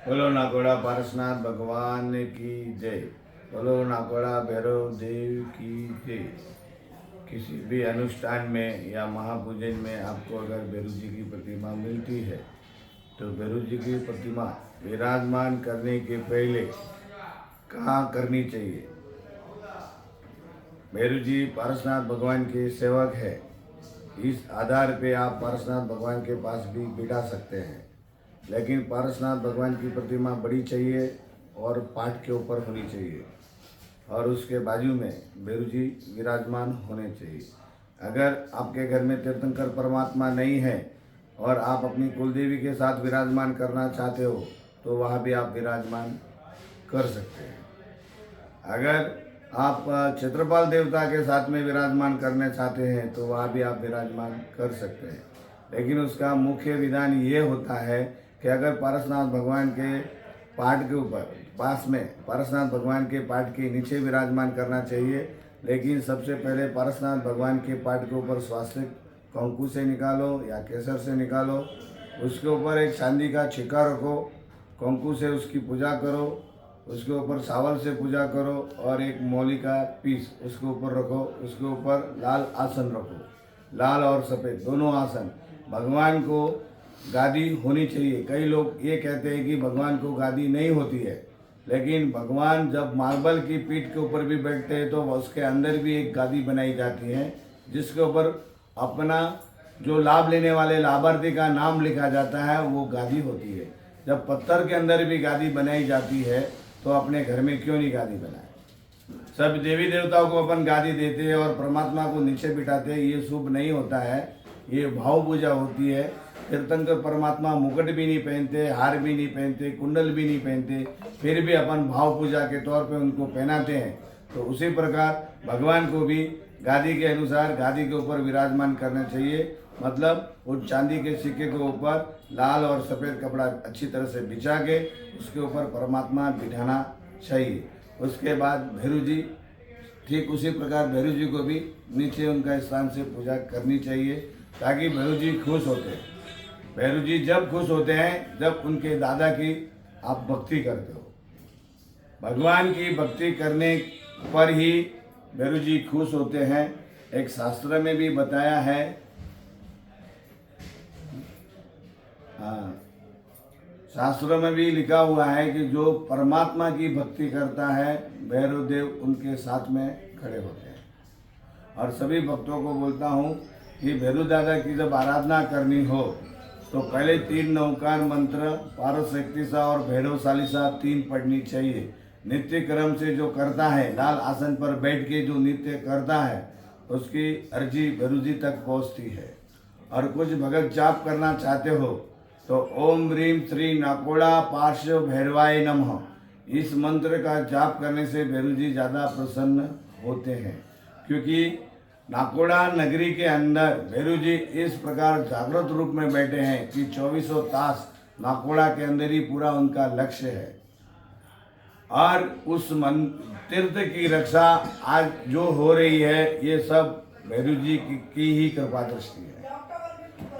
बोलो नागोड़ा पारसनाथ भगवान की जय। बोलो नागोड़ा भैरव देव की जय। किसी भी अनुष्ठान में या महापूजन में आपको अगर भैरव जी की प्रतिमा मिलती है तो भैरव जी की प्रतिमा विराजमान करने के पहले कहाँ करनी चाहिए। भैरव जी पारसनाथ भगवान के सेवक है, इस आधार पे आप पारसनाथ भगवान के पास भी बिठा सकते हैं, लेकिन पारसनाथ भगवान की प्रतिमा बड़ी चाहिए और पाठ के ऊपर होनी चाहिए और उसके बाजू में भैरव जी विराजमान होने चाहिए। अगर आपके घर में तीर्थंकर परमात्मा नहीं है और आप अपनी कुलदेवी के साथ विराजमान करना चाहते हो तो वहाँ भी आप विराजमान कर सकते हैं। अगर आप क्षेत्रपाल देवता के साथ में विराजमान करना चाहते हैं तो वहाँ भी आप विराजमान कर सकते हैं, लेकिन उसका मुख्य विधान ये होता है कि अगर पारसनाथ भगवान के पाठ के ऊपर पास में पारसनाथ भगवान के पाठ के नीचे विराजमान करना चाहिए, लेकिन सबसे पहले पारसनाथ भगवान के पाठ के ऊपर स्वास्तिक कंकु से निकालो या केसर से निकालो, उसके ऊपर एक चांदी का छिक्का रखो, कंकु से उसकी पूजा करो, उसके ऊपर चावल से पूजा करो और एक मौली का पीस उसके ऊपर रखो, उसके ऊपर लाल आसन रखो, लाल और सफ़ेद दोनों आसन। भगवान को गादी होनी चाहिए। कई लोग ये कहते हैं कि भगवान को गादी नहीं होती है, लेकिन भगवान जब मार्बल की पीठ के ऊपर भी बैठते हैं तो उसके अंदर भी एक गादी बनाई जाती है जिसके ऊपर अपना जो लाभ लेने वाले लाभार्थी का नाम लिखा जाता है, वो गादी होती है। जब पत्थर के अंदर भी गादी बनाई जाती है तो अपने घर में क्यों नहीं गादी बनाए। सब देवी देवताओं को अपन गादी देते हैं और परमात्मा को नीचे बिठाते हैं, ये शुभ नहीं होता है, ये भाव पूजा होती है। तीर्थंकर परमात्मा मुकुट भी नहीं पहनते, हार भी नहीं पहनते, कुंडल भी नहीं पहनते, फिर भी अपन भाव पूजा के तौर पे उनको पहनाते हैं। तो उसी प्रकार भगवान को भी गादी के अनुसार गादी के ऊपर विराजमान करना चाहिए, मतलब उस चांदी के सिक्के के ऊपर लाल और सफ़ेद कपड़ा अच्छी तरह से बिछा के उसके ऊपर परमात्मा बिठाना चाहिए। उसके बाद भैरव जी ठीक उसी प्रकार भैरव जी को भी नीचे उनका स्थान से पूजा करनी चाहिए ताकि भैरव जी खुश होते हैं। भैरव जी जब खुश होते हैं जब उनके दादा की आप भक्ति करते हो। भगवान की भक्ति करने पर ही भैरव जी खुश होते हैं। एक शास्त्र में भी बताया है, हाँ, शास्त्रों में भी लिखा हुआ है कि जो परमात्मा की भक्ति करता है भैरव देव उनके साथ में खड़े होते हैं। और सभी भक्तों को बोलता हूँ कि भैरव दादा की जब आराधना करनी हो तो पहले 3 नवकार मंत्र पारस शक्तिसा और भैरव चालीसा 3 पढ़नी चाहिए। नित्य क्रम से जो करता है, लाल आसन पर बैठ के जो नित्य करता है, उसकी अर्जी भैरव जी तक पहुँचती है। और कुछ भगत जाप करना चाहते हो तो ओम ह्रीम श्री नाकोड़ा पार्श्व भैरवाय नमः इस मंत्र का जाप करने से भैरव जी ज़्यादा प्रसन्न होते हैं, क्योंकि नाकोड़ा नगरी के अंदर भैरव जी इस प्रकार जागृत रूप में बैठे हैं कि 24 तास नाकोड़ा के अंदर ही पूरा उनका लक्ष्य है। और उस तीर्थ की रक्षा आज जो हो रही है ये सब भैरव जी की ही कृपा दृष्टि है।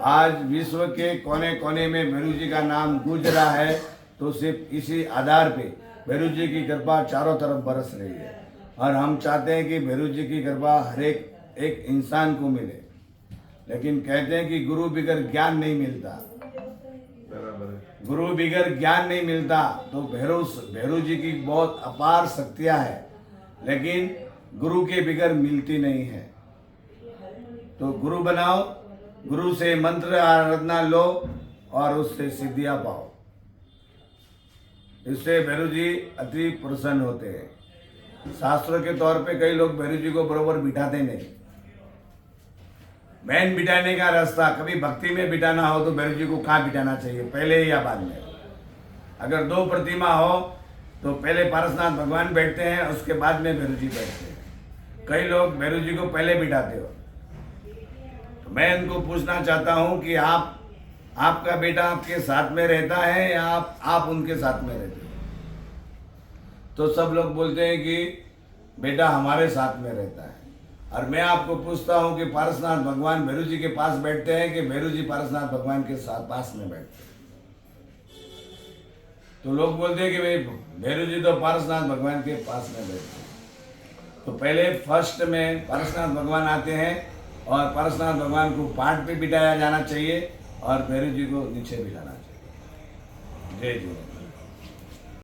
आज विश्व के कोने कोने में भैरव जी का नाम गूंज रहा है तो सिर्फ इसी आधार पे भैरव जी की कृपा चारों तरफ बरस रही है। और हम चाहते हैं कि भैरव जी की कृपा हर एक इंसान को मिले, लेकिन कहते हैं कि गुरु बिगर ज्ञान नहीं मिलता, गुरु बिगर ज्ञान नहीं मिलता। तो भैरव जी की बहुत अपार शक्तियाँ हैं, लेकिन गुरु के बिगर मिलती नहीं है। तो गुरु बनाओ, गुरु से मंत्र आराधना लो और उससे सिद्धियाँ पाओ। इससे भैरव जी अति प्रसन्न होते हैं। शास्त्र के तौर पे कई लोग भैरव जी को बरोबर बिठाते नहीं। मैन बिठाने का रास्ता, कभी भक्ति में बिठाना हो तो भैरव जी को कहाँ बिठाना चाहिए, पहले या बाद में। अगर 2 प्रतिमा हो तो पहले पारसनाथ भगवान बैठते हैं, उसके बाद में भैरव जी बैठते हैं। कई लोग भैरव जी को पहले बिठाते हो। तो मैं इनको पूछना चाहता हूँ कि आपका बेटा आपके साथ में रहता है या आप उनके साथ में रहते हो। तो सब लोग बोलते हैं कि बेटा हमारे साथ में रहता है। और मैं आपको पूछता हूँ कि पारसनाथ भगवान भैरव जी के पास बैठते हैं कि भैरव जी पारसनाथ भगवान के साथ पास में बैठते हैं। तो लोग बोलते हैं कि भाई भैरव जी तो पारसनाथ भगवान के पास में बैठते हैं। तो पहले फर्स्ट में पारसनाथ भगवान आते हैं और पारसनाथ भगवान को पाट पे बिठाया जाना चाहिए और भैरव जी को नीचे बिठाना चाहिए। जय जय।